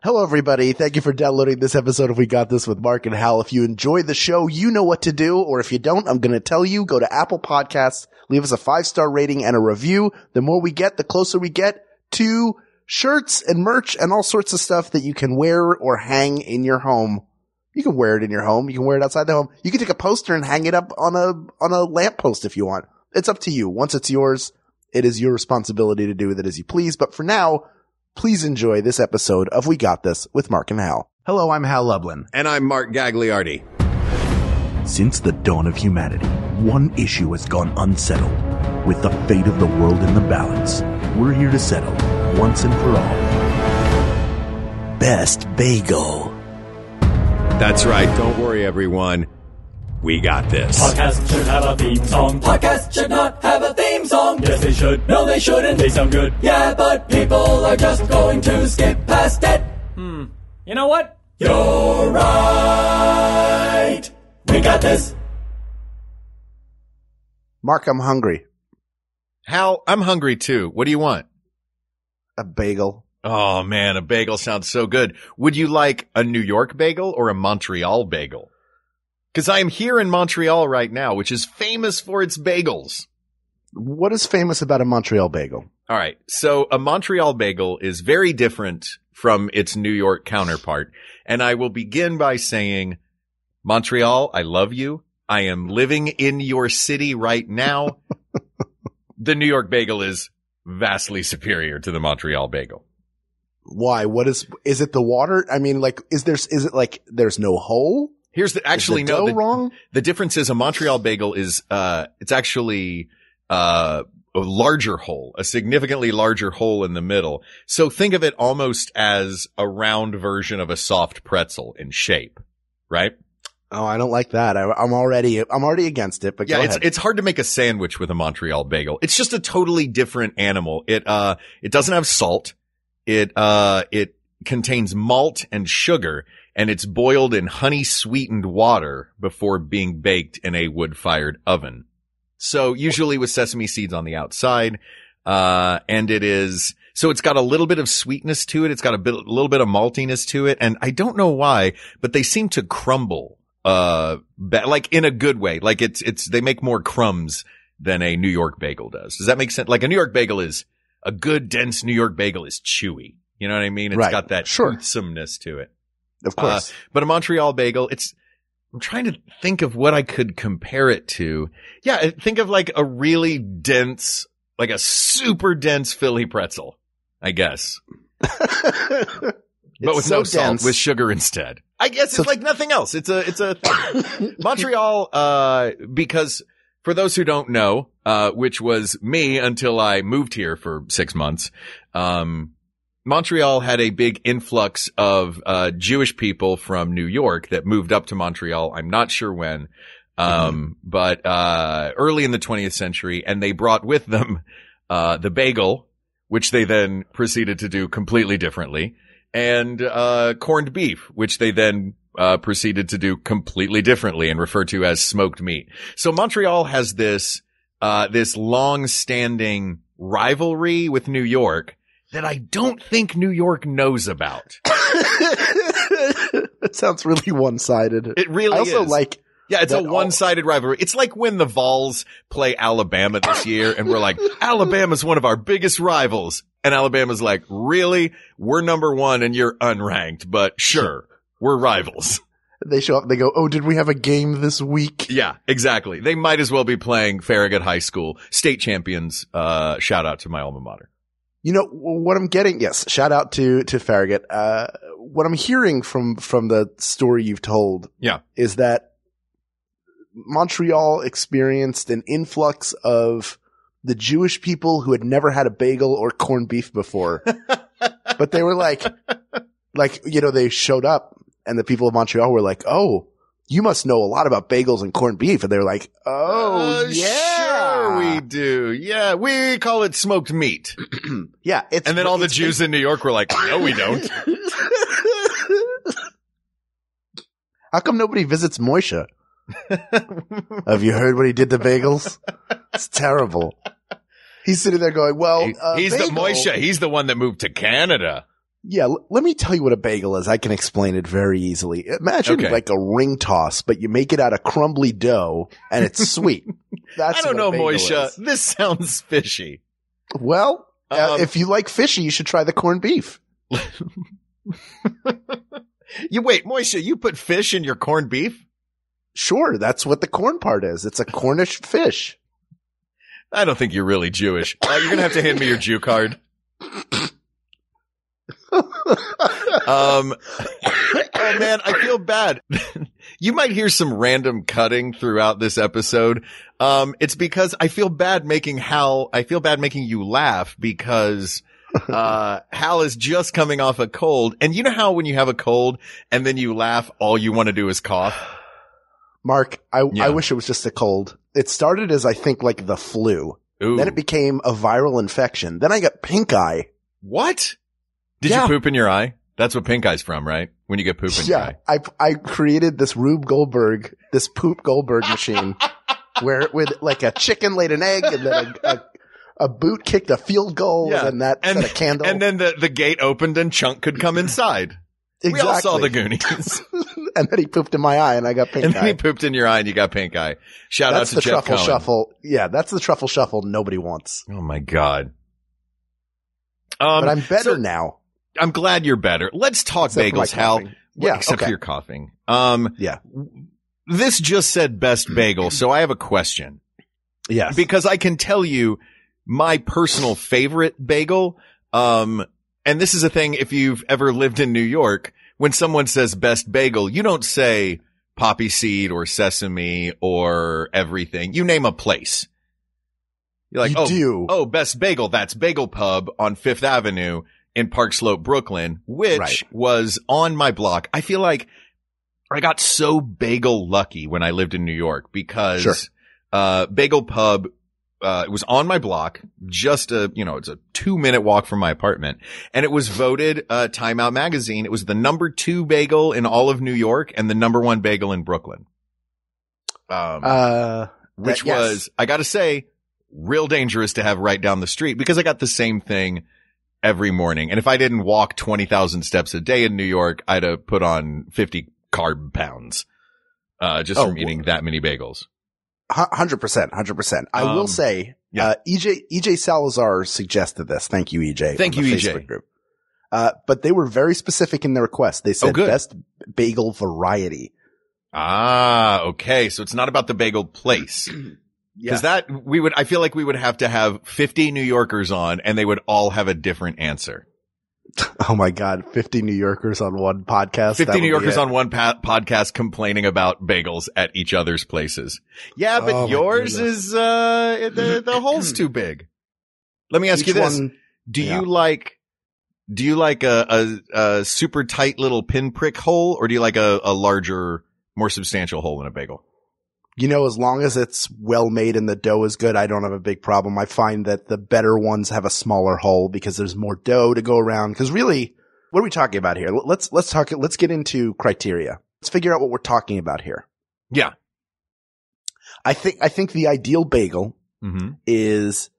Hello, everybody. Thank you for downloading this episode of We Got This with Mark and Hal. If you enjoyed the show, you know what to do. Or if you don't, I'm going to tell you, go to Apple Podcasts, leave us a 5-star rating and a review. The more we get, the closer we get to shirts and merch and all sorts of stuff that you can wear or hang in your home. You can wear it in your home. You can wear it outside the home. You can take a poster and hang it up on a lamppost if you want. It's up to you. Once it's yours, it is your responsibility to do with it as you please. But for now, please enjoy this episode of We Got This with Mark and Hal. Hello, I'm Hal Lublin. And I'm Mark Gagliardi. Since the dawn of humanity, one issue has gone unsettled. With the fate of the world in the balance, we're here to settle, once and for all, Best Bagel. That's right. Don't worry, everyone. We got this. Podcast should have a theme song. Podcast should not have a theme song. Yes, they should. No, they shouldn't. They sound good. Yeah, but people are just going to skip past it. You know what? You're right. We got this. Mark, I'm hungry. Hal, I'm hungry too. What do you want? A bagel. Oh man, a bagel sounds so good. Would you like a New York bagel or a Montreal bagel? Because I am here in Montreal right now, which is famous for its bagels. What is famous about a Montreal bagel? All right. So a Montreal bagel is very different from its New York counterpart. And I will begin by saying, Montreal, I love you. I am living in your city right now. The New York bagel is vastly superior to the Montreal bagel. Why? Is it the water? I mean, like, is it like there's no hole? Here's the wrong? The difference is a Montreal bagel is, it's actually, a larger hole, a significantly larger hole in the middle. So think of it almost as a round version of a soft pretzel in shape, right? Oh, I don't like that. I'm already against it, but yeah, go ahead. It's hard to make a sandwich with a Montreal bagel. It's just a totally different animal. It doesn't have salt. It contains malt and sugar, and it's boiled in honey-sweetened water before being baked in a wood-fired oven. So usually with sesame seeds on the outside, and so it's got a little bit of sweetness to it. It's got a little bit of maltiness to it, and I don't know why, but they seem to crumble, like in a good way. Like they make more crumbs than a New York bagel does. Does that make sense? Like a good dense New York bagel is chewy. You know what I mean? It's got that toothsomeness to it. Of course. But a Montreal bagel, I'm trying to think of what I could compare it to. Yeah, think of like a really dense, like a super dense Philly pretzel, I guess. But with no salt, with sugar instead. I guess it's like nothing else. It's a thing. Montreal, because for those who don't know, which was me until I moved here for 6 months, Montreal had a big influx of Jewish people from New York that moved up to Montreal. I'm not sure when, but early in the 20th century, and they brought with them the bagel, which they then proceeded to do completely differently, and corned beef, which they then proceeded to do completely differently and refer to as smoked meat. So Montreal has this long-standing rivalry with New York that I don't think New York knows about. It sounds really one-sided. It really is. I also like... Yeah, it's a one-sided rivalry. It's like when the Vols play Alabama this year and we're like, Alabama's one of our biggest rivals. And Alabama's like, really? We're number one and you're unranked, but sure, we're rivals. They show up and they go, oh, did we have a game this week? Yeah, exactly. They might as well be playing Farragut High School, state champions. Shout out to my alma mater. You know, what I'm getting, yes, shout out to Farragut. What I'm hearing from the story you've told, is that Montreal experienced an influx of the Jewish people who had never had a bagel or corned beef before. But they were like, they showed up and the people of Montreal were like, oh, you must know a lot about bagels and corned beef. And they were like, oh, yeah. Sure we do. Yeah, we call it smoked meat. Yeah. And then all the Jews in New York were like, no, we don't. How come nobody visits Moishe? Have you heard what he did to bagels? It's terrible. He's sitting there going, well, he's bagel. the Moishe. He's the one that moved to Canada. Yeah, let me tell you what a bagel is. I can explain it very easily. Imagine like a ring toss, but you make it out of crumbly dough and it's sweet. That's I don't know, Moisha. Is. This sounds fishy. Well, if you like fishy, you should try the corned beef. Wait, Moisha, you put fish in your corned beef? Sure, that's what the corn part is. It's a Cornish fish. I don't think you're really Jewish. You're going to have to hand me your Jew card. Oh man, I feel bad. You might hear some random cutting throughout this episode. It's because I feel bad making you laugh because Hal is just coming off a cold. And you know how when you have a cold and then you laugh, all you want to do is cough? Mark, I wish it was just a cold. It started as, I think, like the flu. Ooh. Then it became a viral infection. Then I got pink eye. What? Did you poop in your eye? That's what pink eye's from, right? When you get poop in your eye. I created this Poop Goldberg machine where with like a chicken laid an egg and then a boot kicked a field goal and that set a candle. And then the gate opened and Chunk could come inside. Exactly. We all saw the Goonies. And then he pooped in my eye and I got pink eye. And then he pooped in your eye and you got pink eye. Shout out to Jeff truffle Cohen. Shuffle. Yeah, that's the truffle shuffle nobody wants. Oh my God. But I'm better now. I'm glad you're better. Let's talk bagels, Hal. Yeah, except for your coughing. Yeah. This just said best bagel, so I have a question. Yes. Because I can tell you my personal favorite bagel. And this is a thing, if you've ever lived in New York, when someone says best bagel, you don't say poppy seed or sesame or everything. You name a place. You're like, oh, best bagel. That's Bagel Pub on Fifth Avenue in Park Slope, Brooklyn, which was on my block. I feel like I got so bagel lucky when I lived in New York because, Bagel Pub, it was on my block, just it's a 2-minute walk from my apartment, and it was voted, Time Out magazine. It was the number 2 bagel in all of New York and the number 1 bagel in Brooklyn. Which was, I gotta say, real dangerous to have right down the street because I got the same thing every morning. And if I didn't walk 20,000 steps a day in New York, I'd have put on 50 carb pounds, from eating that many bagels. 100%. I will say, EJ Salazar suggested this. Thank you, EJ. Thank you, EJ. Facebook group. But they were very specific in their request. They said best bagel variety. Ah, okay. So it's not about the bagel place. Because I feel like we would have to have 50 New Yorkers on and they would all have a different answer. Oh my God. 50 New Yorkers on one podcast. 50 New Yorkers on one podcast complaining about bagels at each other's places. Yeah, but yours is, the hole's too big. Let me ask you this. Do you like a super tight little pinprick hole or do you like a larger, more substantial hole in a bagel? You know, as long as it's well made and the dough is good, I don't have a big problem. I find that the better ones have a smaller hole because there's more dough to go around. Because really, what are we talking about here? Let's get into criteria. Let's figure out what we're talking about here. Yeah. I think the ideal bagel is,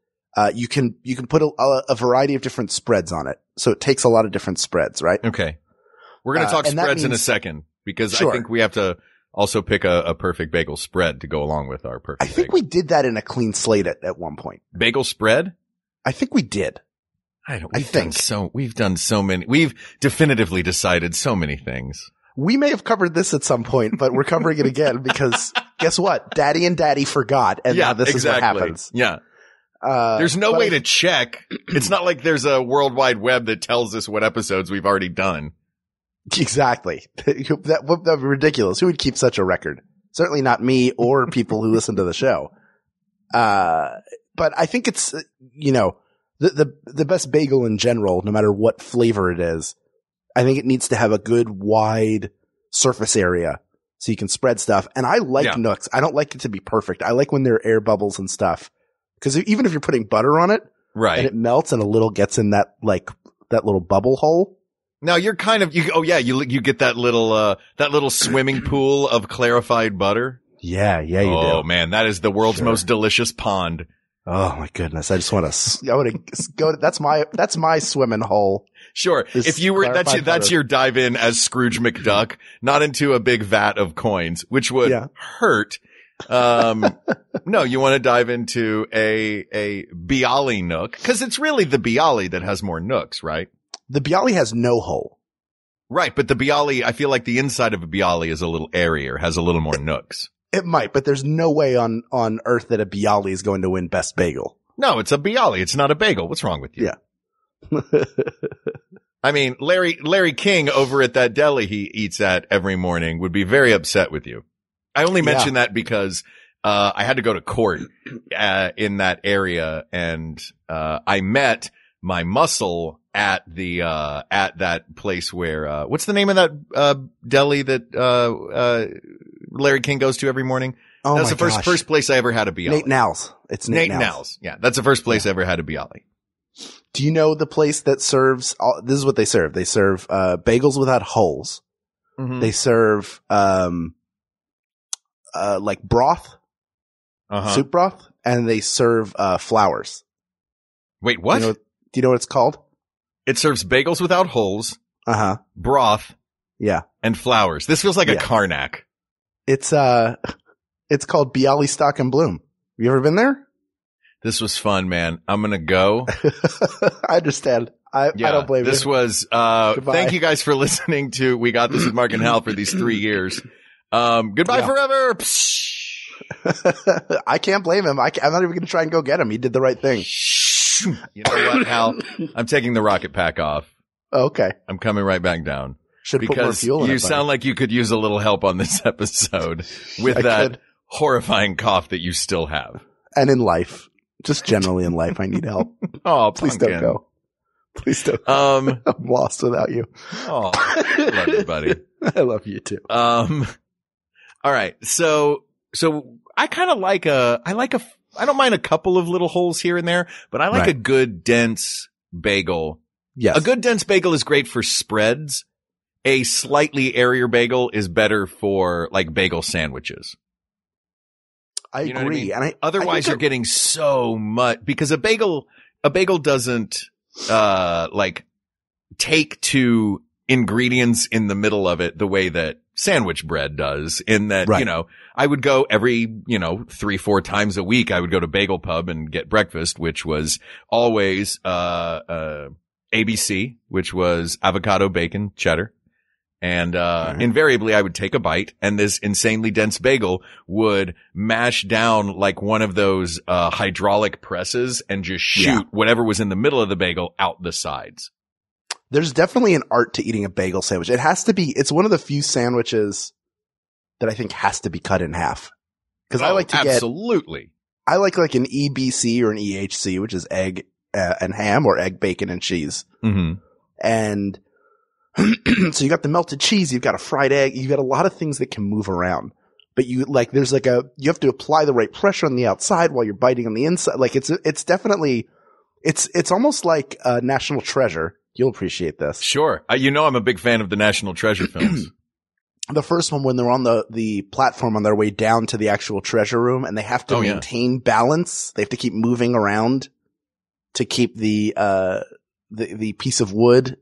you can put a variety of different spreads on it. So it takes a lot of different spreads, right? Okay. We're going to talk spreads in a second because I think we have to also pick a perfect bagel spread to go along with our perfect bagel. I think we did that in a clean slate at one point. Bagel spread? I think we did. We've done so many. We've definitively decided so many things. We may have covered this at some point, but we're covering it again because guess what? Daddy and Daddy forgot, and now this is what happens. Yeah. There's no way to check. It's not like there's a World Wide Web that tells us what episodes we've already done. Exactly. That would be ridiculous. Who would keep such a record? Certainly not me or people who listen to the show. But I think it's, the best bagel in general, no matter what flavor it is, I think it needs to have a good wide surface area so you can spread stuff. And I like nooks. I don't like it to be perfect. I like when there are air bubbles and stuff. Because even if you're putting butter on it, and it melts and a little gets in that little bubble hole. Now you're kind of, you get that little swimming pool of clarified butter. Yeah, you do. Oh man, that is the world's most delicious pond. Oh my goodness. I want to go, that's my swimming hole. Sure. This If you were, that's clarified your dive in as Scrooge McDuck, not into a big vat of coins, which would hurt. No, you want to dive into a Bialy nook, because it's really the Bialy that has more nooks, right? The Bialy has no hole. Right, but the Bialy, I feel like the inside of a Bialy is a little airier, has a little more nooks. It might, but there's no way on earth that a Bialy is going to win Best Bagel. No, it's a Bialy. It's not a bagel. What's wrong with you? Yeah. I mean, Larry King over at that deli he eats at every morning would be very upset with you. I only mention that because I had to go to court in that area, and I met my muscle at that place where what's the name of that deli that Larry King goes to every morning? Oh, that's the first place I ever had a Bialy. Nate Now's. It's Nate Now's. Yeah, that's the first place I ever had a Bialy. Do you know the place that serves this is what they serve. They serve bagels without holes. Mm-hmm. They serve like broth, soup broth, and they serve flowers. Wait, what? Do you know what it's called? It serves bagels without holes, broth, and flowers. This feels like a Karnak. It's called Bialy Stock and Bloom. Have you ever been there? This was fun, man. I'm gonna go. I understand. I don't blame you. This was, thank you guys for listening to We Got This with Mark and Hal for these 3 years. Goodbye forever. I can't blame him. I'm not even going to try and go get him. He did the right thing. You know what, Hal? I'm taking the rocket pack off. Okay. I'm coming right back down. Should put more fuel in it. You sound like you could use a little help on this episode with that horrifying cough that you still have. And in life. Just generally in life, I need help. Oh, please don't go. Please don't go. I'm lost without you. Oh, I love you, buddy. I love you too. All right. So I kind of I don't mind a couple of little holes here and there, but I like a good dense bagel. Yes. A good dense bagel is great for spreads. A slightly airier bagel is better for like bagel sandwiches. I agree. I mean? And otherwise you're getting so much, because a bagel doesn't, take to ingredients in the middle of it the way that sandwich bread does, in that, I would go every, 3-4 times a week. I would go to Bagel Pub and get breakfast, which was always, ABC, which was avocado, bacon, cheddar. And, invariably I would take a bite, and this insanely dense bagel would mash down like one of those, hydraulic presses and just shoot whatever was in the middle of the bagel out the sides. There's definitely an art to eating a bagel sandwich. It has to be, it's one of the few sandwiches that I think has to be cut in half. Cause I like to absolutely. I like an EBC or an EHC, which is egg and ham, or egg, bacon, and cheese. Mm-hmm. And so you got the melted cheese, you've got a fried egg, you've got a lot of things that can move around. But you have to apply the right pressure on the outside while you're biting on the inside. Like it's definitely, it's almost like a National Treasure. You'll appreciate this. Sure. I'm a big fan of the National Treasure films. The first one, when they're on the platform on their way down to the actual treasure room, and they have to maintain balance. They have to keep moving around to keep the piece of wood.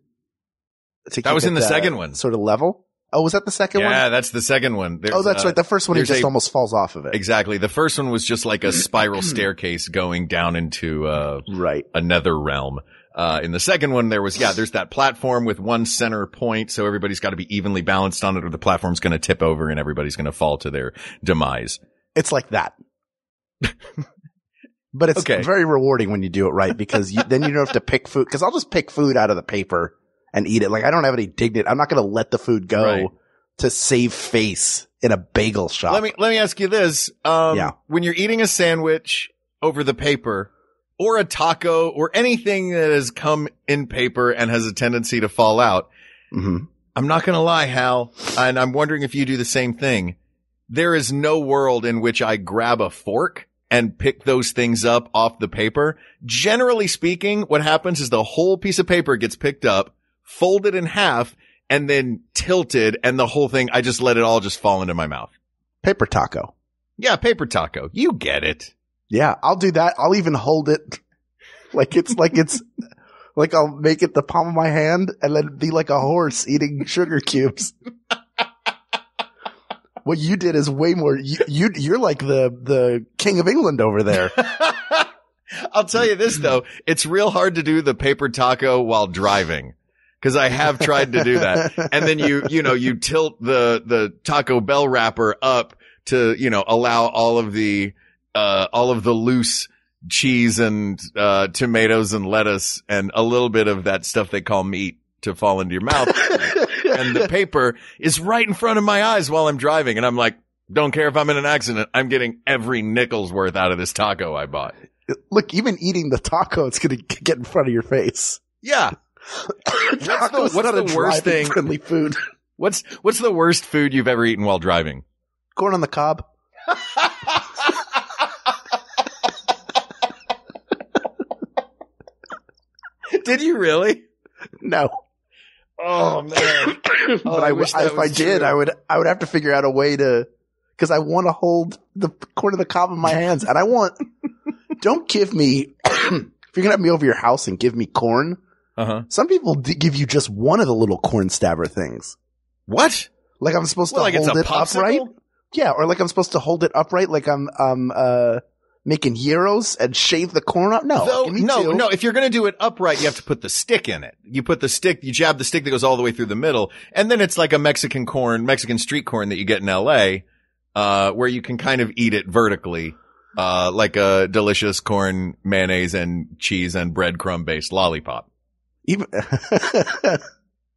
That was in the second one. Sort of level. Oh, was that the second one? Yeah, that's the second one. That's right. The first one, he just almost falls off of it. Exactly. The first one was just like a spiral staircase going down into another realm. In the second one, there's that platform with one center point, so everybody's got to be evenly balanced on it, or the platform's going to tip over and everybody's going to fall to their demise. It's like that. But it's very rewarding when you do it right, because then you don't have to pick food. Because I'll just pick food out of the paper and eat it. Like, I don't have any dignity. I'm not going to let the food go to save face in a bagel shop. Let me ask you this. When you're eating a sandwich over the paper, or a taco, or anything that has come in paper and has a tendency to fall out, I'm not going to lie, Hal, and I'm wondering if you do the same thing. There is no world in which I grab a fork and pick those things up off the paper. Generally speaking, what happens is the whole piece of paper gets picked up, folded in half, and then tilted, and the whole thing, I just let it all just fall into my mouth. Paper taco. Yeah, paper taco. You get it. Yeah, I'll do that. I'll even hold it like it's Like I'll make it the palm of my hand and then be like a horse eating sugar cubes. What you did is way more. You're like the king of England over there. I'll tell you this though, it's real hard to do the paper taco while driving. Cause I have tried to do that. And then you tilt the Taco Bell wrapper up to, allow all of the loose cheese and, tomatoes and lettuce and a little bit of that stuff they call meat to fall into your mouth. And the paper is right in front of my eyes while I'm driving. And I'm like, don't care if I'm in an accident. I'm getting every nickel's worth out of this taco I bought. Look, even eating the taco, it's going to get in front of your face. Yeah. What's the worst thing? Friendly food. What's the worst food you've ever eaten while driving? Corn on the cob. Did you really? No. Oh man. But if I did, I would have to figure out a way to, cause I want to hold the corn of the cob in my hands and don't give me, if you're going to have me over your house and give me corn, some people give you just one of the little corn stabber things. What? Like I'm supposed to hold it upright? Yeah, or like I'm supposed to hold it upright like I'm making gyros and shave the corn up? No. No. If you're going to do it upright, you have to put the stick in it. You jab the stick that goes all the way through the middle, and then it's like a Mexican street corn that you get in LA, where you can kind of eat it vertically, like a delicious corn, mayonnaise and cheese and breadcrumb based lollipop.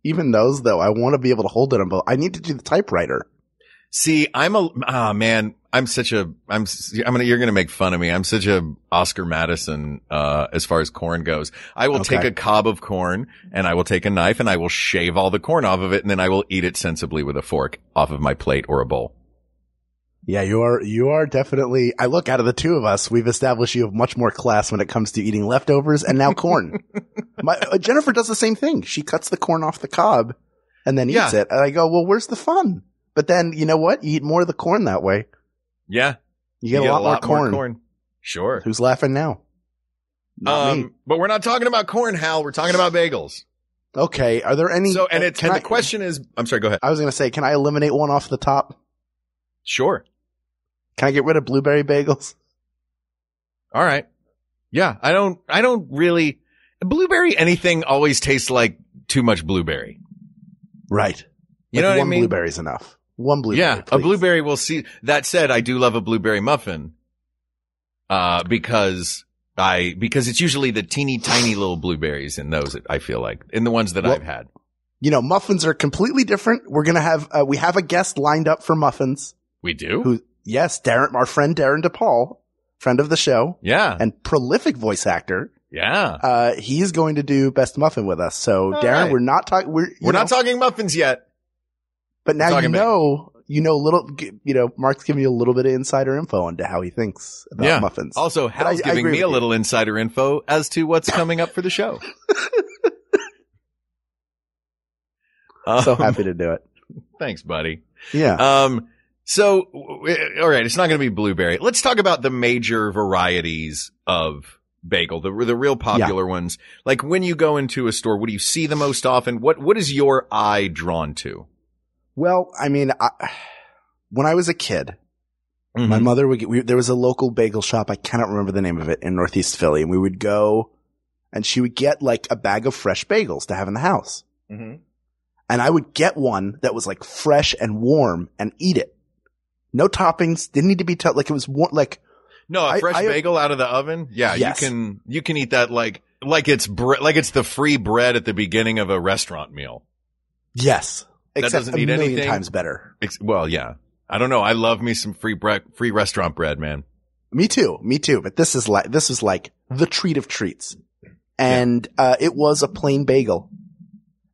Even those though, I want to be able to hold it on both. I need to do the typewriter. See, you're going to make fun of me. I'm such a Oscar Madison, as far as corn goes. I will take a cob of corn and I will take a knife and I will shave all the corn off of it and then I will eat it sensibly with a fork off of my plate or a bowl. Yeah, you are definitely, I look, out of the two of us, we've established you have much more class when it comes to eating leftovers and now corn. Jennifer does the same thing. She cuts the corn off the cob and then eats it. And I go, well, where's the fun? But then, you know what? You eat more of the corn that way. Yeah. You get a lot more corn. Sure. Who's laughing now? Not me. But we're not talking about corn, Hal. We're talking about bagels. Okay. Are there any? So, the question is, I'm sorry, go ahead. I was going to say, can I eliminate one off the top? Sure. Can I get rid of blueberry bagels? All right. Yeah. I don't really, blueberry anything always tastes like too much blueberry. Right. You know what I mean? One blueberry's enough. One blueberry. Yeah. Please. A blueberry will see. That said, I do love a blueberry muffin, because it's usually the teeny tiny little blueberries in those, I feel like, in the ones that I've had. Muffins are completely different. We're going to have, we have a guest lined up for muffins. We do? Yes, Darren, our friend Darren DePaul, friend of the show. Yeah. And prolific voice actor. Yeah. He's going to do Best Muffin with us. So all Darren, right. We're not talking, we're not talking muffins yet. But now Mark's giving you a little bit of insider info into how he thinks about muffins. Also, Hal's giving me a little insider info as to what's coming up for the show. So happy to do it. Thanks, buddy. Yeah. So, all right, it's not going to be blueberry. Let's talk about the major varieties of bagel, the real popular ones. Like when you go into a store, what do you see the most often? What is your eye drawn to? Well, I mean, when I was a kid, my mother there was a local bagel shop. I cannot remember the name of it in Northeast Philly. And we would go and she would get like a bag of fresh bagels to have in the house. Mm-hmm. And I would get one that was like fresh and warm and eat it. No toppings. Didn't need to be like it was like. No, a fresh bagel out of the oven. Yeah. Yes. You can eat that like it's the free bread at the beginning of a restaurant meal. Yes. That Except doesn't need anything. 1,000,000 times better. Well, yeah. I don't know. I love me some free restaurant bread, man. Me too. But this is like the treat of treats. And, it was a plain bagel.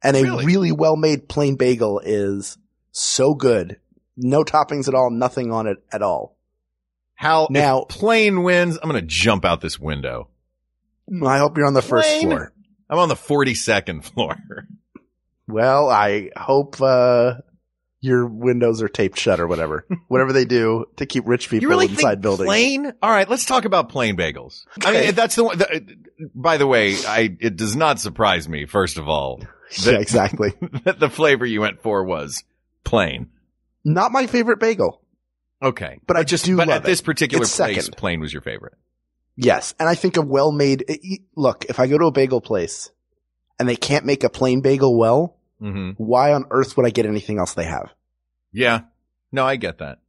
And a really well-made plain bagel is so good. No toppings at all, nothing on it at all. Hal, now, if plain wins, I'm going to jump out this window. I hope you're on the first floor. I'm on the 42nd floor. Well, I hope, your windows are taped shut or whatever. Whatever they do to keep rich people You really inside think buildings. plain? All right, let's talk about plain bagels. I mean, that's the one. By the way, it does not surprise me, first of all, Yeah, exactly. that the flavor you went for was plain. Not my favorite bagel. Okay. But I do love at this it. particular It's place, second. plain was your favorite. Yes. And I think a well-made, look, if I go to a bagel place and they can't make a plain bagel well, why on earth would I get anything else they have? Yeah. No, I get that.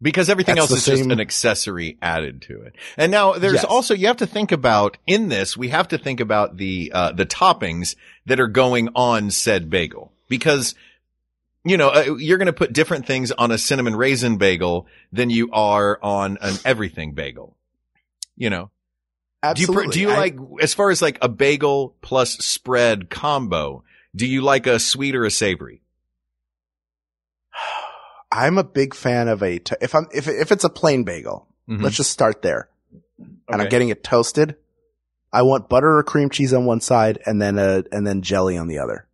Because everything That's else is just an accessory added to it. And now there's also, you have to think about, in this, we have to think about the toppings that are going on said bagel. Because, you know, you're going to put different things on a cinnamon raisin bagel than you are on an everything bagel. You know? Absolutely. Do you like, as far as like a bagel plus spread combo, do you like a sweet or a savory? I'm a big fan of if it's a plain bagel, let's just start there. And I'm getting it toasted. I want butter or cream cheese on one side and then jelly on the other.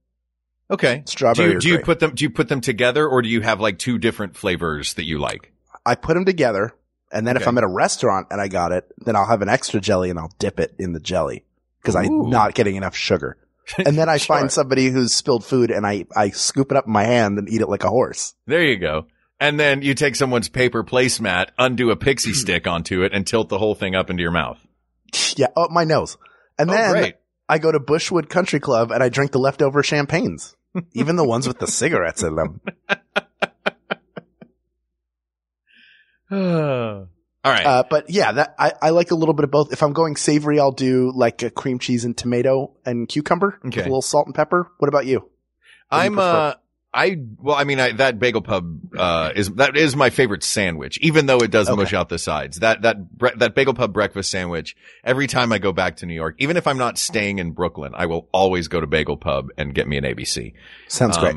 Okay. Strawberry. Do you put them together, or do you have like two different flavors that you like? I put them together, and then if I'm at a restaurant and I got it, then I'll have an extra jelly and I'll dip it in the jelly because I'm not getting enough sugar. And then I find somebody who's spilled food and I scoop it up in my hand and eat it like a horse. There you go. And then you take someone's paper placemat, undo a pixie stick onto it, and tilt the whole thing up into your mouth. Yeah, up my nose. And then I go to Bushwood Country Club and I drink the leftover champagnes, even the ones with the cigarettes in them. All right. But yeah, I like a little bit of both. If I'm going savory, I'll do like a cream cheese and tomato and cucumber with a little salt and pepper. What about you? That Bagel Pub, is my favorite sandwich, even though it does mush out the sides. That Bagel Pub breakfast sandwich, every time I go back to New York, even if I'm not staying in Brooklyn, I will always go to Bagel Pub and get me an ABC. Guess great.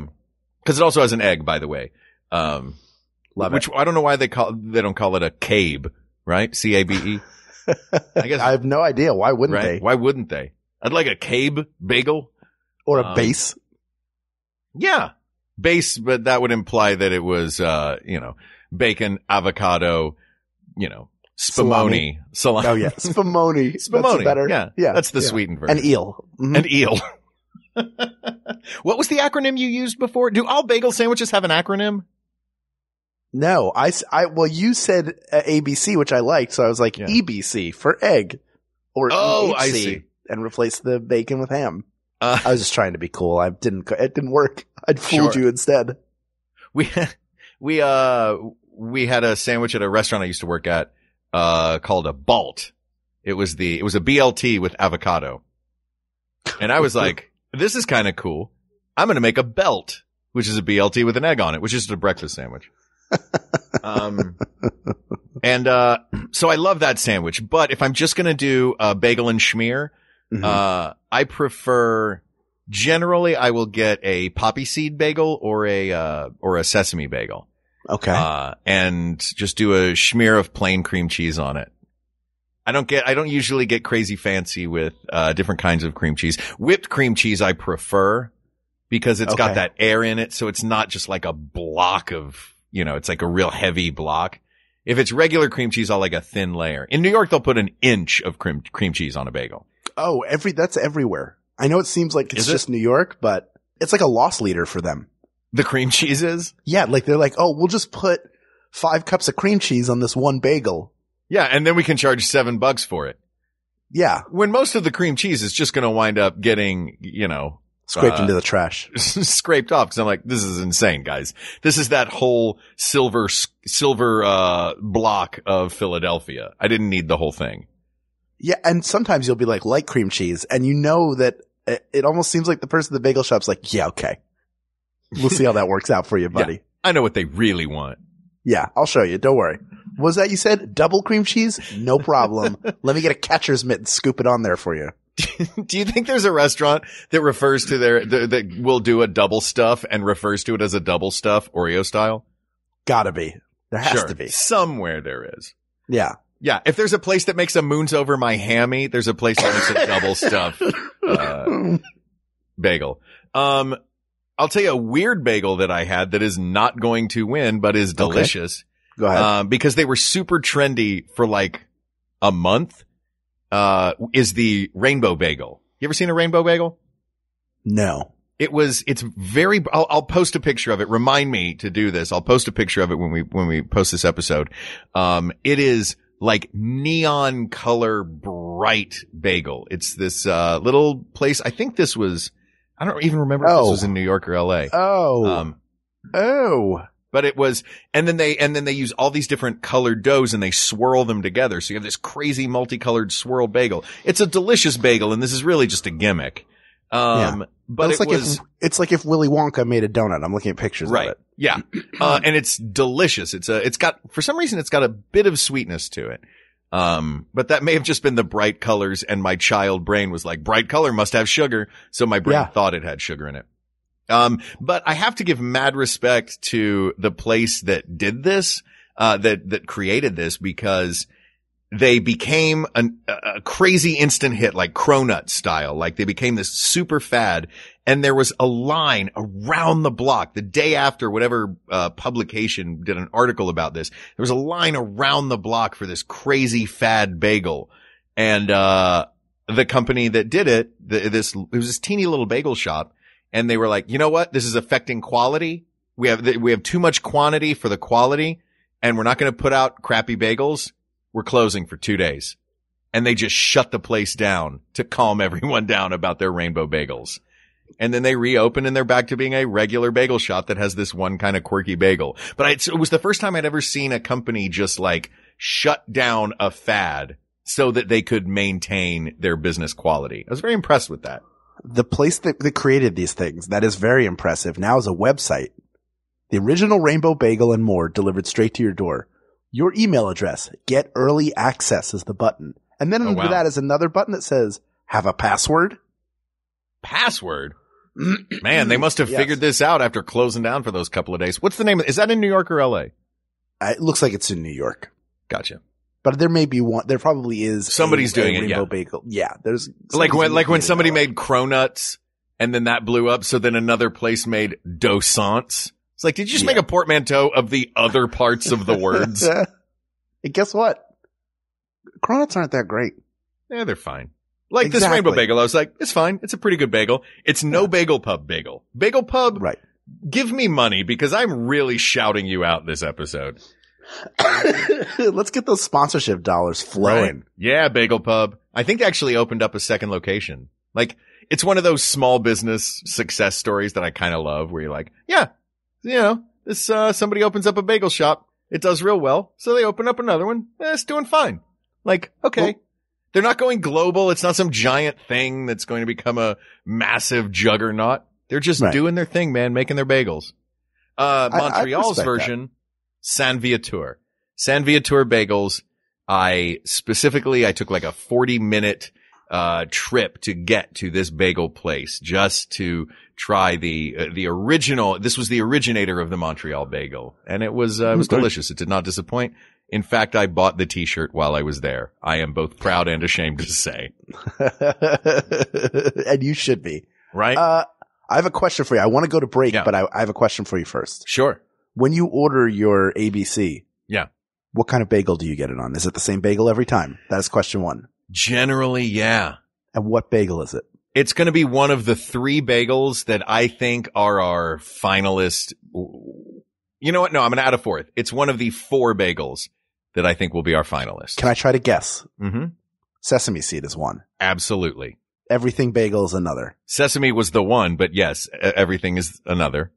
Cause it also has an egg, by the way. Love which it. I don't know why they don't call it a cabe, right? C-A-B-E. I guess I have no idea. Why wouldn't right? they? Why wouldn't they? I'd like a cabe bagel. Or a base. Yeah. Base, but that would imply that it was, bacon, avocado, spumoni. Salami. Oh yeah. Spumoni. Spumoni. That's better. Yeah. That's the sweetened version. And eel. Mm-hmm. And eel. What was the acronym you used before? Do all bagel sandwiches have an acronym? No, well, you said ABC, which I liked, so I was like EBC for egg, or EHC, I see. And replace the bacon with ham. I was just trying to be cool. It didn't work. I'd fooled you instead. We had a sandwich at a restaurant I used to work at, called a Balt. It was a BLT with avocado. And I was like, this is kind of cool. I'm going to make a belt, which is a BLT with an egg on it, which is just a breakfast sandwich. So I love that sandwich, but if I'm just going to do a bagel and schmear, I prefer, generally I will get a poppy seed bagel or a sesame bagel. Okay. And just do a schmear of plain cream cheese on it. I don't usually get crazy fancy with, different kinds of cream cheese. Whipped cream cheese I prefer because it's got that air in it. So it's not just like a block of, it's like a real heavy block. If it's regular cream cheese, I'll like a thin layer. In New York, they'll put an inch of cream cheese on a bagel. Oh, that's everywhere. I know it seems like it's just New York, but it's like a loss leader for them. The cream cheese is? Yeah, like they're like, oh, we'll just put 5 cups of cream cheese on this one bagel. Yeah, and then we can charge $7 for it. Yeah. When most of the cream cheese is just going to wind up getting, scraped into the trash. Scraped off. Cause I'm like, this is insane, guys. This is that whole silver block of Philadelphia. I didn't need the whole thing. Yeah. And sometimes you'll be like cream cheese, and you know that it almost seems like the person at the bagel shop's like, yeah, okay. We'll see how that works out for you, buddy. Yeah, I know what they really want. Yeah, I'll show you. Don't worry. What was that you said? Double cream cheese? No problem. Let me get a catcher's mitt and scoop it on there for you. Do you think there's a restaurant that refers to that will do a double stuff and refers to it as a double stuff Oreo style? Gotta be. There has to be. Somewhere there is. Yeah. Yeah. If there's a place that makes a moons over my hammy, there's a place that makes a double stuff, bagel. I'll tell you a weird bagel that I had that is not going to win, but is delicious. Okay. Go ahead. Because they were super trendy for like a month, is the rainbow bagel. You ever seen a rainbow bagel? No. It's very, I'll post a picture of it. Remind me to do this. I'll post a picture of it when we post this episode. It is like neon color bright bagel. It's this, little place. I think this was, I don't even remember if this was in New York or LA. But it was, and then they use all these different colored doughs and they swirl them together. So you have this crazy multicolored swirl bagel. It's a delicious bagel, and this is really just a gimmick. But it's like if Willy Wonka made a donut. I'm looking at pictures of it. Yeah. And it's delicious. For some reason, it's got a bit of sweetness to it. But that may have just been the bright colors, and my child brain was like, bright color must have sugar. So my brain thought it had sugar in it. But I have to give mad respect to the place that did this, that created this, because they became a crazy instant hit, like cronut style. Like they became this super fad, and there was a line around the block the day after whatever, publication did an article about this. There was a line around the block for this crazy fad bagel. And, the company that did it, it was this teeny little bagel shop. And they were like, you know what? This is affecting quality. We have too much quantity for the quality, and we're not going to put out crappy bagels. We're closing for 2 days. And they just shut the place down to calm everyone down about their rainbow bagels. And then they reopened, and they're back to being a regular bagel shop that has this one kind of quirky bagel. But it was the first time I'd ever seen a company just like shut down a fad so that they could maintain their business quality. I was very impressed with that. The place that created these things, that is very impressive, now is a website. The original Rainbow Bagel and more delivered straight to your door. Your email address, get early access is the button. And then under that is another button that says, have a password? Password? Man, they must have figured this out after closing down for those couple of days. What's the name? Is that in New York or LA? It looks like it's in New York. Gotcha. But there may be one. There probably is. Somebody's doing it. Rainbow Bagel. Yeah. There's like when somebody made cronuts and then that blew up. So then another place made docents. It's like, did you just make a portmanteau of the other parts of the words? And guess what? Cronuts aren't that great. Yeah, they're fine. Like this rainbow bagel, I was like, it's fine. It's a pretty good bagel. It's no Bagel Pub bagel. Bagel Pub, right? Give me money, because I'm really shouting you out this episode. Let's get those sponsorship dollars flowing. Right. Yeah, Bagel Pub. I think they actually opened up a second location. Like, it's one of those small business success stories that I kind of love, where you're like, yeah, you know, this, somebody opens up a bagel shop. It does real well. So they open up another one. It's doing fine. Like, okay. Well, they're not going global. It's not some giant thing that's going to become a massive juggernaut. They're just doing their thing, man, making their bagels. Montreal's version, San Viateur. San Viateur bagels. I took like a 40-minute trip to get to this bagel place just to try the original. This was the originator of the Montreal bagel, and it was delicious. It did not disappoint. In fact, I bought the t-shirt while I was there. I am both proud and ashamed to say. And you should be. Right? I have a question for you. I want to go to break, but I have a question for you first. Sure. When you order your ABC, what kind of bagel do you get it on? Is it the same bagel every time? That is question one. Generally, yeah. And what bagel is it? It's going to be one of the 3 bagels that I think are our finalist. You know what? No, I'm going to add a 4th. It's one of the 4 bagels that I think will be our finalists. Can I try to guess? Mm-hmm. Sesame seed is one. Absolutely. Everything bagel is another. Sesame was the one, but yes, everything is another.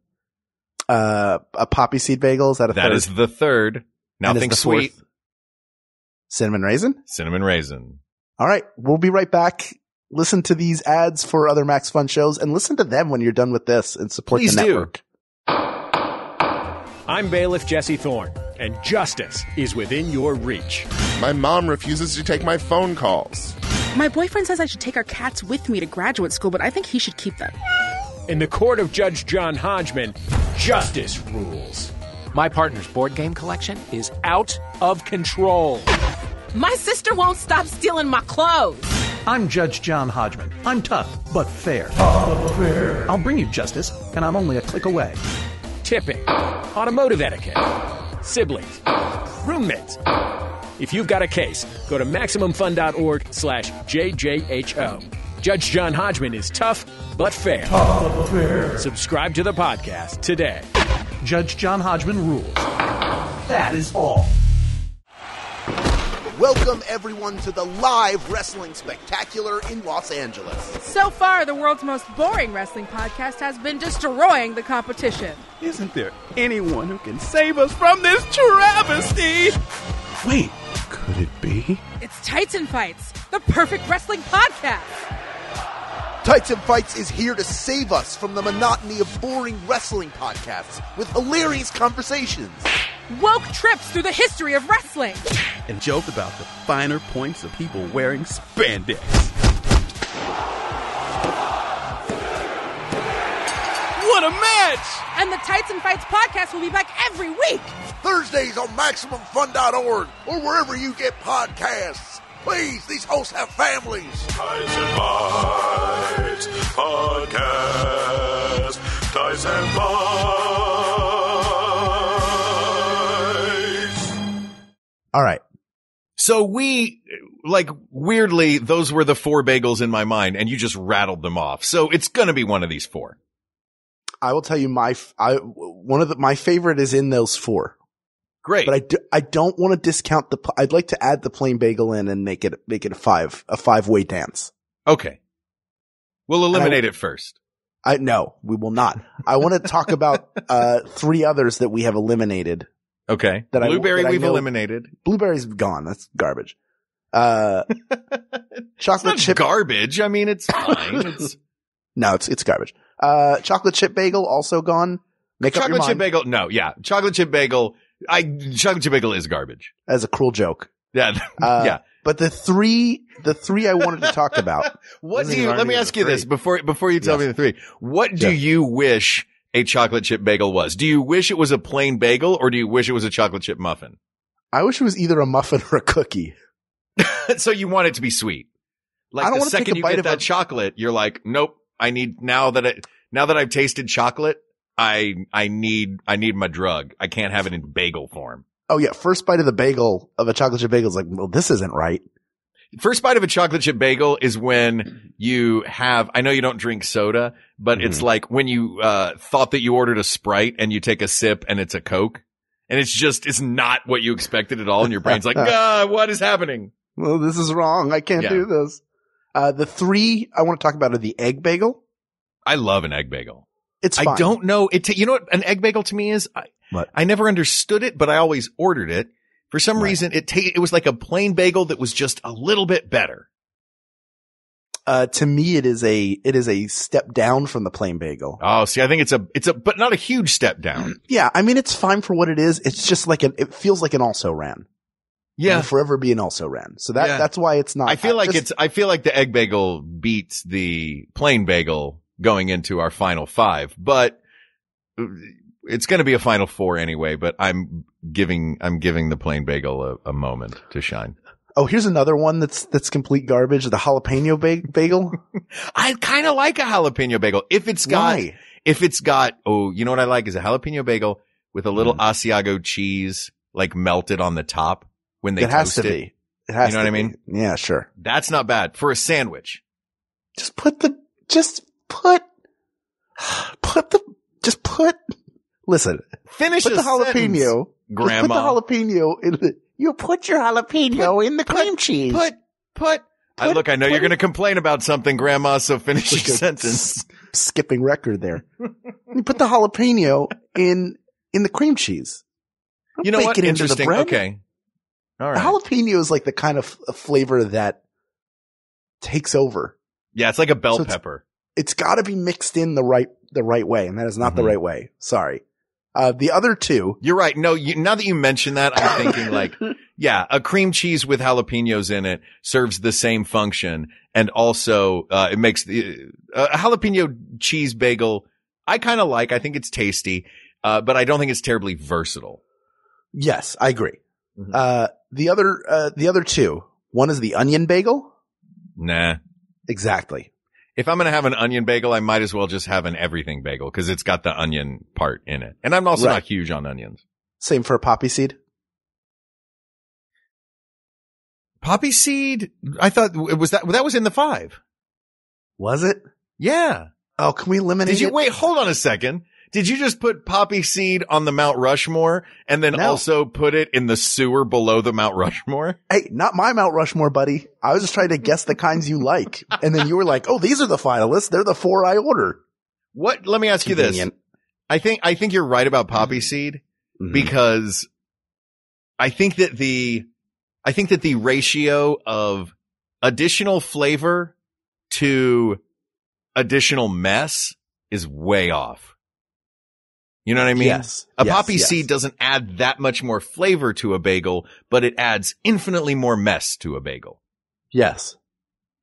A poppy seed bagel, is that a third? That is the 3rd. Now think sweet. 4th? Cinnamon raisin? Cinnamon raisin. All right. We'll be right back. Listen to these ads for other Max Fun shows and listen to them when you're done with this and support the network. I'm bailiff Jesse Thorne, and justice is within your reach. My mom refuses to take my phone calls. My boyfriend says I should take our cats with me to graduate school, but I think he should keep them. In the court of Judge John Hodgman, justice rules. My partner's board game collection is out of control. My sister won't stop stealing my clothes. I'm Judge John Hodgman. I'm tough, but fair. I'll bring you justice, and I'm only a click away. Tipping, automotive etiquette, siblings, roommates. If you've got a case, go to MaximumFun.org/JJHO. Judge John Hodgman is tough, but fair. Subscribe to the podcast today. Judge John Hodgman rules. That is all. Welcome, everyone, to the live wrestling spectacular in Los Angeles. So far, the world's most boring wrestling podcast has been destroying the competition. Isn't there anyone who can save us from this travesty? Wait, could it be? It's Tights and Fights, the perfect wrestling podcast. Tights and Fights is here to save us from the monotony of boring wrestling podcasts with hilarious conversations. Woke trips through the history of wrestling. And joke about the finer points of people wearing spandex. What a match! And the Tights and Fights podcast will be back every week. Thursdays on MaximumFun.org or wherever you get podcasts. Please, these hosts have families. Tights and Fights podcast. Tights and Fights. All right. So weirdly, those were the 4 bagels in my mind, and you just rattled them off. So it's going to be one of these 4. I will tell you my favorite is in those 4. Great. But I don't want to discount I'd like to add the plain bagel in and make it a 5-way dance. Okay. We'll eliminate it first. No, we will not. I want to talk about 3 others that we have eliminated. Okay. Blueberry we've eliminated. Blueberry's gone. That's garbage. Chocolate chip garbage. I mean, it's fine. No, it's garbage. Chocolate chip bagel also gone. Chocolate chip bagel. No, yeah. Chocolate chip bagel. Chocolate chip bagel is garbage. As a cruel joke. Yeah. Yeah. But the three I wanted to talk about. Let me ask you this before you tell me the 3. What do you wish a chocolate chip bagel was? Do you wish it was a plain bagel or do you wish it was a chocolate chip muffin? I wish it was either a muffin or a cookie. So you want it to be sweet. Like I don't the want to second you get that chocolate, you're like, nope, I need now that I've tasted chocolate, I need my drug. I can't have it in bagel form. Oh yeah, first bite of the bagel of a chocolate chip bagel is like, well, this isn't right. First bite of a chocolate chip bagel is when you have, I know you don't drink soda, but it's like when you thought that you ordered a Sprite and you take a sip and it's a Coke. And it's not what you expected at all. And your brain's like, what is happening? Well, this is wrong. I can't do this. The 3 I want to talk about are the egg bagel. I love an egg bagel. It's fine. I don't know. You know what an egg bagel to me is? I never understood it, but I always ordered it. For some reason, it was like a plain bagel that was just a little bit better. To me, it is a step down from the plain bagel. Oh, see, I think it's but not a huge step down. Yeah. I mean, it's fine for what it is. It's just like it feels like an also ran. Yeah. It'll forever be an also ran. So that's why it's not. I feel like the egg bagel beats the plain bagel going into our final 5, but it's going to be a final 4 anyway, but I'm giving the plain bagel a moment to shine. Oh, here's another one that's complete garbage. The jalapeno bagel. I kind of like a jalapeno bagel. If it's got, you know what I like is a jalapeno bagel with a little Asiago cheese, like melted on the top when they toast it. It has to be. You know what I mean? Yeah, sure. That's not bad for a sandwich. Listen. Finish put the jalapeno, Grandma. Put the jalapeno in you put your jalapeno in the cream cheese. Look, I know you're going to complain about something, Grandma, so finish your sentence. Skipping record there. You put the jalapeno in the cream cheese. Don't you know what? Interesting. Bread. Okay. All right. Jalapeno is like the kind of flavor that takes over. Yeah, it's like a bell pepper. It's got to be mixed in the right way, and that is not the right way. Sorry. The other 2. You're right. No, now that you mention that, I'm thinking like, yeah, a cream cheese with jalapenos in it serves the same function. And also, it makes a jalapeno cheese bagel. I kind of like, I think it's tasty. But I don't think it's terribly versatile. Yes, I agree. The other 2, one is the onion bagel. Nah. Exactly. If I'm going to have an onion bagel, I might as well just have an everything bagel because it's got the onion part in it. And I'm also not huge on onions. Same for a poppy seed. Poppy seed? I thought that was in the 5. Was it? Yeah. Oh, can we eliminate it? Wait, hold on a second. Did you just put poppy seed on the Mount Rushmore and then also put it in the sewer below the Mount Rushmore? Hey, not my Mount Rushmore, buddy. I was just trying to guess the kinds you like. And then you were like, oh, these are the finalists. They're the 4 I order. What? Let me ask you this. I think you're right about poppy seed because I think that the ratio of additional flavor to additional mess is way off. You know what I mean? Yes. Poppy seed doesn't add that much more flavor to a bagel, but it adds infinitely more mess to a bagel. Yes.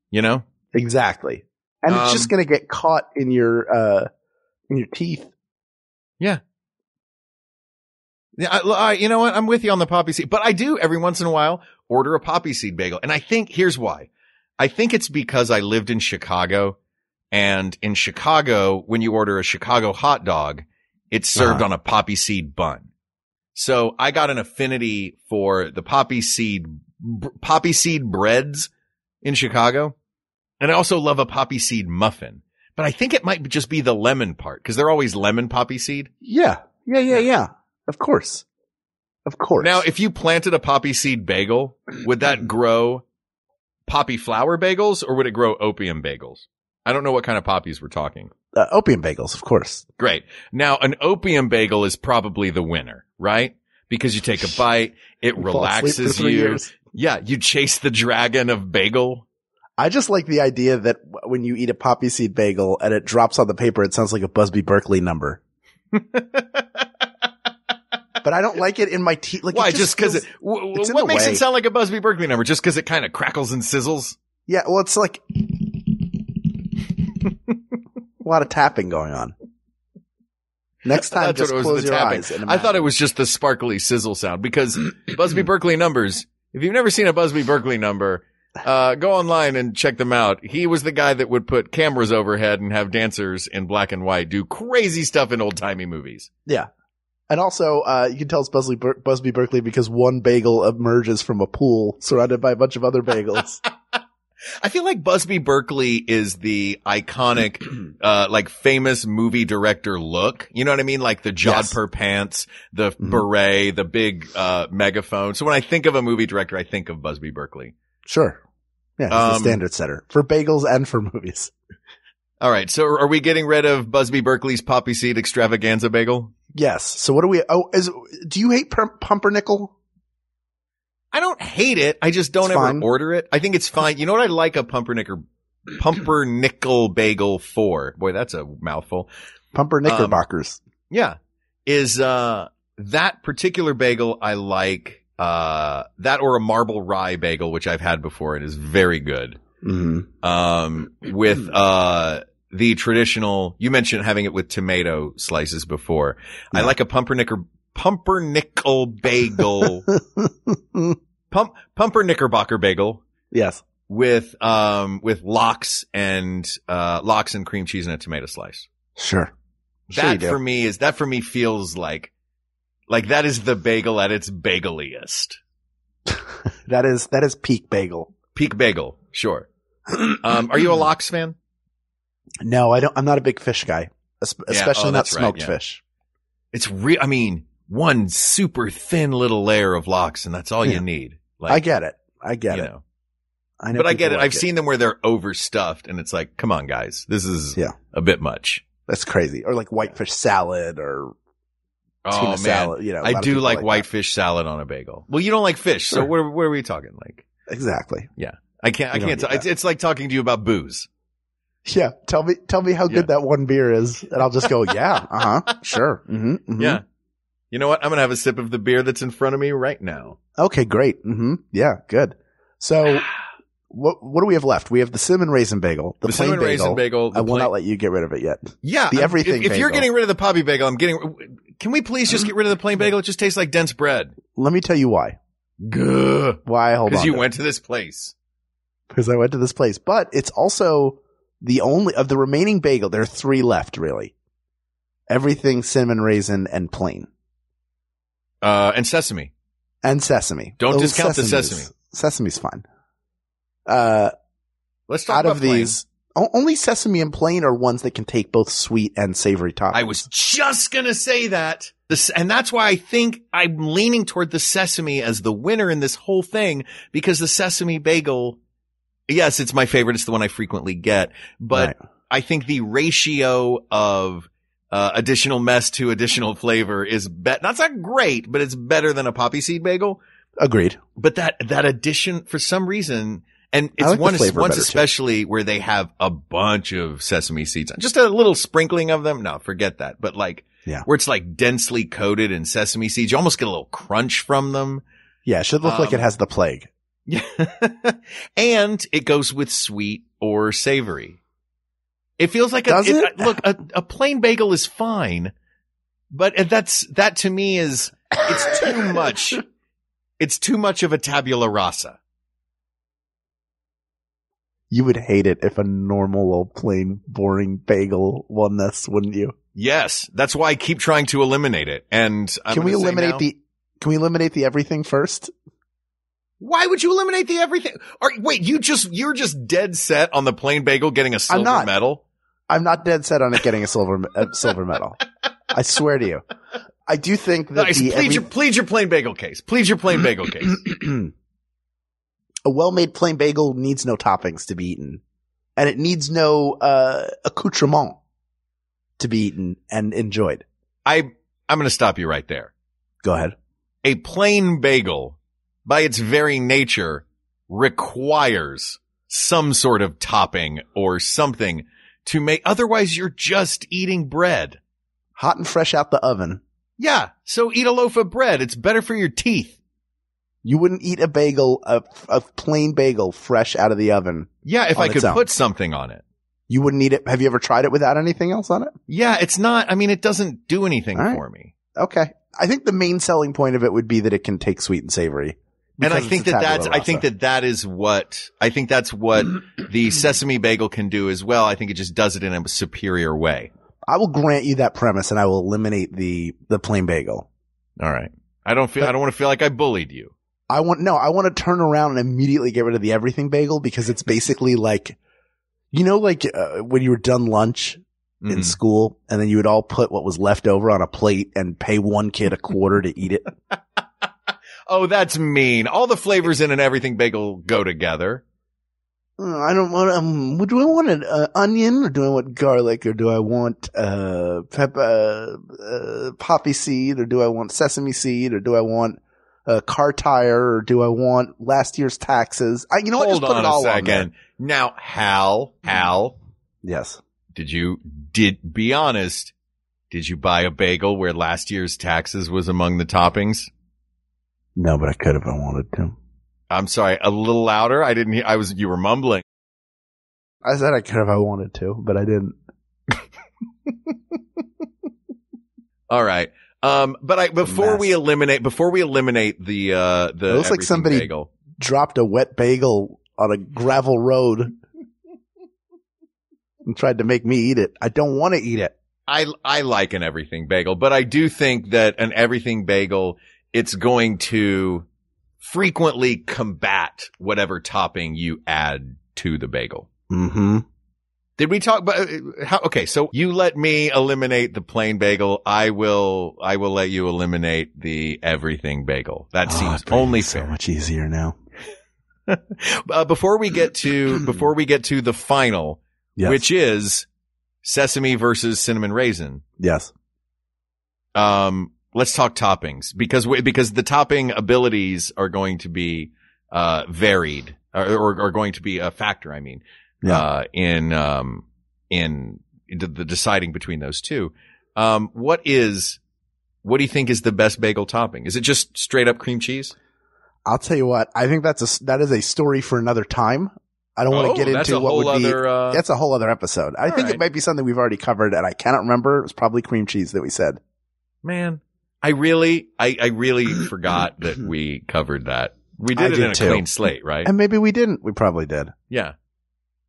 You know? Exactly. And it's just going to get caught in your teeth. Yeah. Yeah. You know what? I'm with you on the poppy seed, but I do every once in a while order a poppy seed bagel. And I think here's why. I think it's because I lived in Chicago, and in Chicago, when you order a Chicago hot dog, it's served on a poppy seed bun. So I got an affinity for the poppy seed breads in Chicago. And I also love a poppy seed muffin, but I think it might just be the lemon part because they're always lemon poppy seed. Yeah. Of course. Now, if you planted a poppy seed bagel, would that grow poppy flower bagels or would it grow opium bagels? I don't know what kind of poppies we're talking. Opium bagels, of course. Great. Now, an opium bagel is probably the winner, right? Because you take a bite, it relaxes you. Years. Yeah, you chase the dragon of bagel. I just like the idea that when you eat a poppy seed bagel and it drops on the paper, it sounds like a Busby Berkeley number. But I don't like it in my teeth. Like, why? Just because what makes it sound like a Busby Berkeley number? Just because it kind of crackles and sizzles? Yeah, well, it's like a lot of tapping going on. Next time, just close your eyes. I thought it was just the sparkly sizzle sound because Busby Berkeley numbers, if you've never seen a Busby Berkeley number, go online and check them out. He was the guy that would put cameras overhead and have dancers in black and white do crazy stuff in old timey movies. Yeah. And also, you can tell it's Busby Berkeley because one bagel emerges from a pool surrounded by a bunch of other bagels. I feel like Busby Berkeley is the iconic, like famous movie director look. You know what I mean? Like the jodhpur pants, the beret, the big, megaphone. So when I think of a movie director, I think of Busby Berkeley. Sure. Yeah. He's the standard setter for bagels and for movies. All right. So are we getting rid of Busby Berkeley's poppy seed extravaganza bagel? Yes. So what do we, do you hate pumpernickel? I don't hate it. I just don't ever order it. I think it's fine. You know what I like a pumpernickel bagel for? Boy, that's a mouthful. Pumpernickerbockers. Yeah. Is, that particular bagel I like, that or a marble rye bagel, which I've had before. It is very good. Mm-hmm. With, the traditional, you mentioned having it with tomato slices before. Yeah. I like a pumpernickel bagel. Pumpernickerbocker bagel. Yes. With lox and cream cheese and a tomato slice. Sure. That for me feels like that is the bagel at its bageliest. That is peak bagel. Peak bagel. Sure. Are you a lox fan? No, I'm not a big fish guy, especially not smoked fish. It's I mean, one super thin little layer of lox and that's all you need. Like, I get it. I get it. I know, but I get it. I've seen them where they're overstuffed and it's like, come on guys, this is a bit much. That's crazy. Or like whitefish salad or tuna salad. You know, I do like whitefish salad on a bagel. Well, you don't like fish. Sure. So where are we talking? Like, exactly. Yeah. I can't it's like talking to you about booze. Yeah. Tell me how good that one beer is. And I'll just go, yeah. Sure. Mm-hmm, mm-hmm. Yeah. You know what? I'm going to have a sip of the beer that's in front of me right now. Okay, great. Mm-hmm. Yeah, good. So what do we have left? We have the cinnamon raisin bagel, the plain raisin bagel. I will not let you get rid of it yet. Yeah. The everything if you're getting rid of the poppy bagel, can we please just get rid of the plain bagel? It just tastes like dense bread. Let me tell you why. Gah. Why? Hold on. Because you went to this place. because I went to this place. But it's also the only of the remaining bagel. There are 3 left, really. Everything cinnamon raisin and plain. And sesame. And sesame. Don't discount the sesame. Sesame's fine. Let's talk out about of these. Only sesame and plain are ones that can take both sweet and savory toppings. I was just going to say that. And that's why I think I'm leaning toward the sesame as the winner in this whole thing, because the sesame bagel, yes, it's my favorite. It's the one I frequently get, but right. I think the ratio of additional mess to additional flavor is that's not great, but it's better than a poppy seed bagel. Agreed. But that addition, for some reason, and it's like once especially too. Where they have a bunch of sesame seeds, just a little sprinkling of them. No, forget that. But where it's like densely coated in sesame seeds, you almost get a little crunch from them. Yeah, it should look like it has the plague. Yeah. And it goes with sweet or savory. It feels like a plain bagel is fine, but that to me is, it's too much. It's too much of a tabula rasa. You would hate it if a normal old plain boring bagel won this, wouldn't you? Yes. That's why I keep trying to eliminate it. And can we eliminate the everything first? Why would you eliminate the everything? Wait, you're just dead set on the plain bagel getting a silver medal? I'm not dead set on it getting a silver medal. I swear to you. I do think that plead your plain bagel case. Plead your plain bagel case. A well-made plain bagel needs no toppings to be eaten, and it needs no accoutrement to be eaten and enjoyed. I'm going to stop you right there. Go ahead. A plain bagel, by its very nature, requires some sort of topping or something to make, otherwise you're just eating bread. Hot and fresh out the oven. Yeah, so eat a loaf of bread. It's better for your teeth. You wouldn't eat a bagel, a plain bagel fresh out of the oven. Yeah, if I could put something on it. You wouldn't eat it. Have you ever tried it without anything else on it? Yeah, it doesn't do anything for me. Okay. I think the main selling point of it would be that it can take sweet and savory. And I think that's what the sesame bagel can do as well. I think it just does it in a superior way. I will grant you that premise, and I will eliminate the plain bagel. All right. I don't want to feel like I bullied you. I want to turn around and immediately get rid of the everything bagel, because it's basically like, when you were done lunch in school and then you would all put what was left over on a plate and pay one kid $0.25 to eat it. Oh, that's mean. All the flavors in an everything bagel go together. I don't want, do I want an onion, or do I want garlic, or do I want poppy seed, or do I want sesame seed, or do I want car tire, or do I want last year's taxes? Hold on a second. Now, Hal. Yes. Be honest. Did you buy a bagel where last year's taxes was among the toppings? No, but I could if I wanted to. I'm sorry, a little louder. You were mumbling. I said I could if I wanted to, but I didn't. All right. Before we eliminate the it looks like somebody bagel. Dropped a wet bagel on a gravel road and tried to make me eat it. I don't want to eat it. I like an everything bagel, but I do think that an everything bagel, it's going to frequently combat whatever topping you add to the bagel. Mm-hmm. Did we talk about okay, so you let me eliminate the plain bagel. I will let you eliminate the everything bagel. That seems only fair. So much easier now. Before we get to the final, yes, which is sesame versus cinnamon raisin. Yes. Let's talk toppings, because the topping abilities are going to be varied, or are going to be a factor. I mean, in the deciding between those two. What do you think is the best bagel topping? Is it just straight up cream cheese? I'll tell you what. I think that is a story for another time. I don't want to get into what would be. That's a whole other episode. I think it might be something we've already covered, and I cannot remember. It was probably cream cheese that we said. Man, I really forgot that we covered that We did I it in a too. clean slate, right? And maybe we didn't. We probably did. Yeah.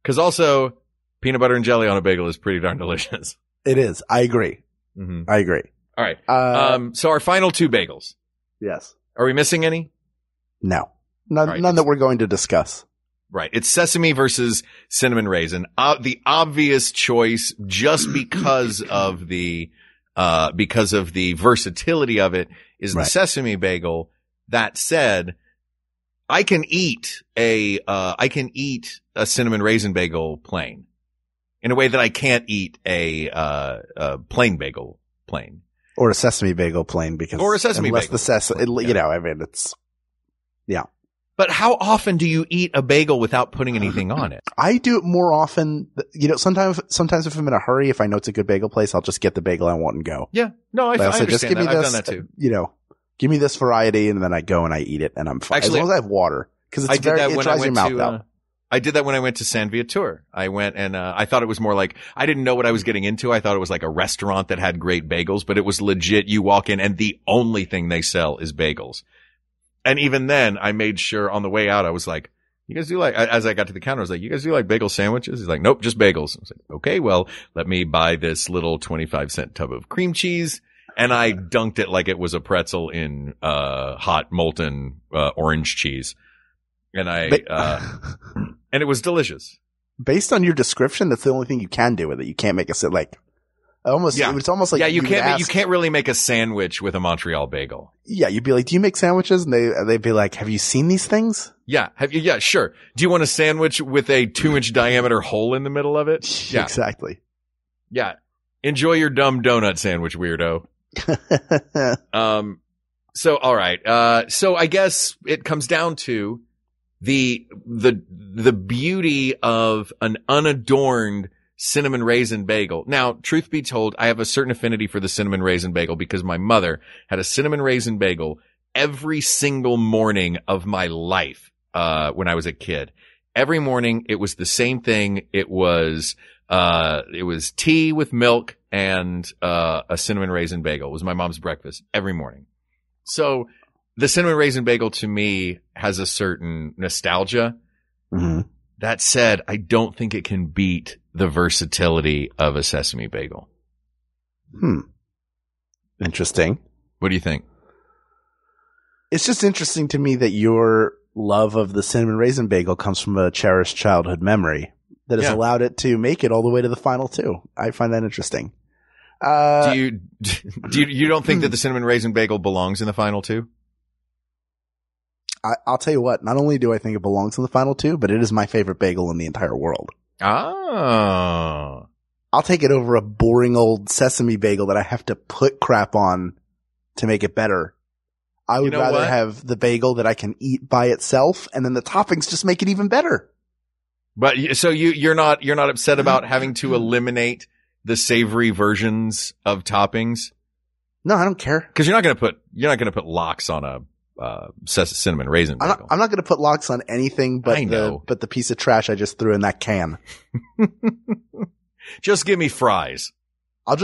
Because also, peanut butter and jelly on a bagel is pretty darn delicious. It is. I agree. Mm-hmm. I agree. All right. So our final 2 bagels. Yes. Are we missing any? No. None that we're going to discuss. Right. It's sesame versus cinnamon raisin. The obvious choice, just because of the versatility of it, is the sesame bagel. That said, I can eat a cinnamon raisin bagel plain in a way that I can't eat a plain bagel plain. Or a sesame bagel plain, because or a sesame unless bagel. the sesame, you know, I mean, it's, yeah. But how often do you eat a bagel without putting anything on it? I do it more often. You know, sometimes if I'm in a hurry, if I know it's a good bagel place, I'll just get the bagel I want and go. Yeah. No, I understand just give that. me this, I've done that too. You know, give me this variety, and then I go and I eat it, and I'm fine. Actually, as long as I have water. Because it dries your mouth out. I did that when I went to San Viator. I went and I thought it was more like, I didn't know what I was getting into. I thought it was like a restaurant that had great bagels, but it was legit. You walk in and the only thing they sell is bagels. And even then, I made sure on the way out, I was like, you guys do as I got to the counter, I was like, you guys do like bagel sandwiches? He's like, nope, just bagels. I was like, okay, well, let me buy this little 25-cent tub of cream cheese. And I dunked it like it was a pretzel in hot molten orange cheese. And and it was delicious. Based on your description, that's the only thing you can do with it. You can't make a like almost. Yeah. It's almost like you can't really make a sandwich with a Montreal bagel. Yeah, you'd be like, do you make sandwiches? And they'd be like, have you seen these things? Yeah, yeah, sure. Do you want a sandwich with a 2-inch diameter hole in the middle of it? Yeah, exactly. Yeah, enjoy your dumb donut sandwich, weirdo. So all right. So I guess it comes down to the beauty of an unadorned cinnamon raisin bagel. Now, truth be told, I have a certain affinity for the cinnamon raisin bagel because my mother had a cinnamon raisin bagel every single morning of my life, when I was a kid. Every morning, it was the same thing. It was tea with milk and, a cinnamon raisin bagel. It was my mom's breakfast every morning. So the cinnamon raisin bagel to me has a certain nostalgia. Mm-hmm. That said, I don't think it can beat the versatility of a sesame bagel. Interesting. What do you think? It's just interesting to me that your love of the cinnamon raisin bagel comes from a cherished childhood memory that has allowed it to make it all the way to the final 2. I find that interesting. Do you don't think that the cinnamon raisin bagel belongs in the final 2? I'll tell you what, not only do I think it belongs in the final 2, but it is my favorite bagel in the entire world. Oh. I'll take it over a boring old sesame bagel that I have to put crap on to make it better. I would rather have the bagel that I can eat by itself, and then the toppings just make it even better. But so you're not upset about having to eliminate the savory versions of toppings? No, I don't care. Because you're not going to put lox on a cinnamon raisin bagel. I'm not going to put lox on anything but the piece of trash I just threw in that can. Just give me fries. I'll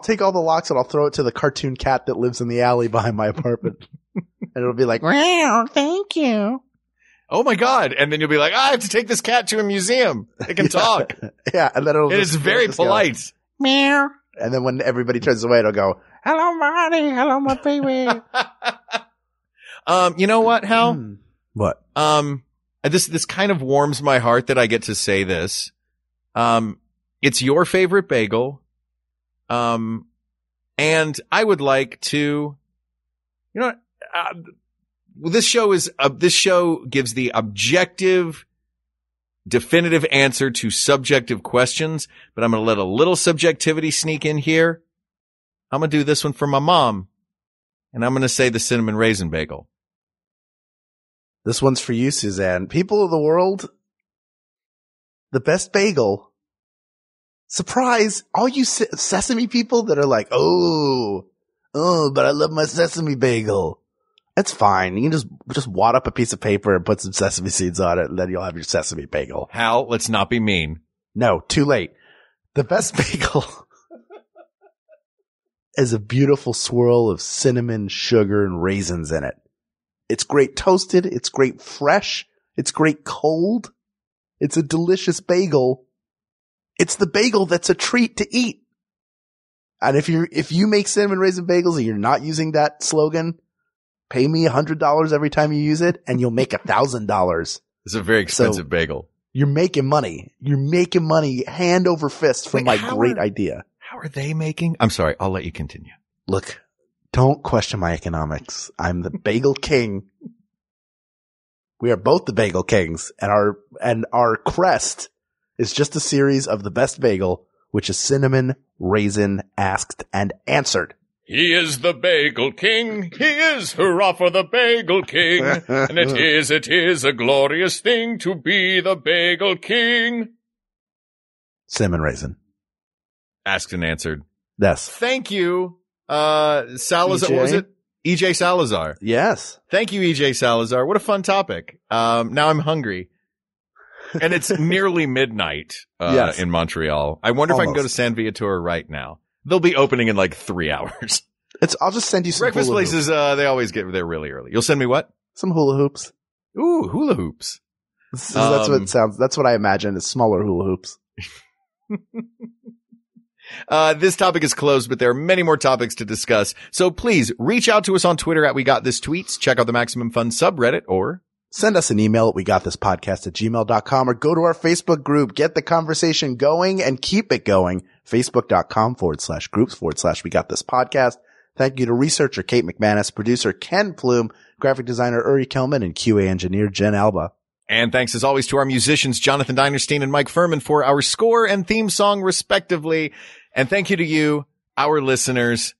take all the lox and I'll throw it to the cartoon cat that lives in the alley behind my apartment. And it'll be like, meow, thank you. Oh my God. And then you'll be like, I have to take this cat to a museum. It can talk. Yeah. And then it is very polite. Go, meow. And then when everybody turns away, it'll go, hello, Marty. Hello, my baby. You know what, Hal? What? This kind of warms my heart that I get to say this. It's your favorite bagel. And I would like to, this show gives the objective, definitive answer to subjective questions, but I'm going to let a little subjectivity sneak in here. I'm going to do this one for my mom, and I'm going to say the cinnamon raisin bagel. This one's for you, Suzanne. People of the world, the best bagel. Surprise, all you sesame people that are like, oh, but I love my sesame bagel. That's fine. You can just wad up a piece of paper and put some sesame seeds on it, and then you'll have your sesame bagel. Hal, let's not be mean. No, too late. The best bagel is a beautiful swirl of cinnamon, sugar, and raisins in it. It's great toasted. It's great fresh. It's great cold. It's a delicious bagel. It's the bagel that's a treat to eat. And if you make cinnamon raisin bagels and you're not using that slogan, pay me $100 every time you use it and you'll make $1,000. It's a very expensive bagel. You're making money. You're making money hand over fist from my great idea. How are they making? I'm sorry. I'll let you continue. Look, don't question my economics. I'm the bagel king. We are both the bagel kings, and our crest is just a series of the best bagel, which is cinnamon, raisin, asked, and answered. He is the Bagel King. He is, hurrah for the Bagel King. And it is a glorious thing to be the Bagel King. Cinnamon raisin. Asked and answered. Yes. Thank you, Salazar. EJ? What was it? EJ Salazar. Yes. Thank you, EJ Salazar. What a fun topic. Now I'm hungry. And it's nearly midnight Yes. in Montreal. I wonder if I can go to San Viator right now. They'll be opening in like 3 hours. I'll just send you some breakfast hula places. hoops. They always get there really early. You'll send me what? Some hula hoops. Ooh, hula hoops. That's what it sounds. That's what I imagine is smaller hula hoops. This topic is closed, but there are many more topics to discuss. So please reach out to us on Twitter at We Got This Tweets. Check out the Maximum Fun subreddit or send us an email at wegotThisPodcast@gmail.com or go to our Facebook group. Get the conversation going and keep it going. Facebook.com/groups/We Got This Podcast. Thank you to researcher Kate McManus, producer Ken Plume, graphic designer Uri Kelman, and QA engineer Jen Alba. And thanks as always to our musicians, Jonathan Dinerstein and Mike Furman, for our score and theme song respectively. And thank you to you, our listeners.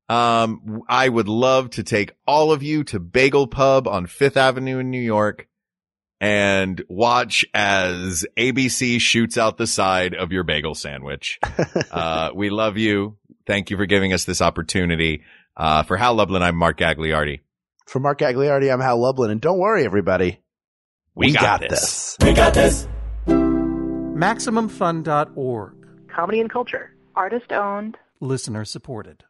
I would love to take all of you to Bagel Pub on 5th Avenue in New York and watch as ABC shoots out the side of your bagel sandwich. We love you. Thank you for giving us this opportunity. For Hal Lublin, I'm Mark Gagliardi. For Mark Gagliardi, I'm Hal Lublin. And don't worry, everybody. We got this. We got this. MaximumFun.org. Comedy and culture. Artist owned. Listener supported.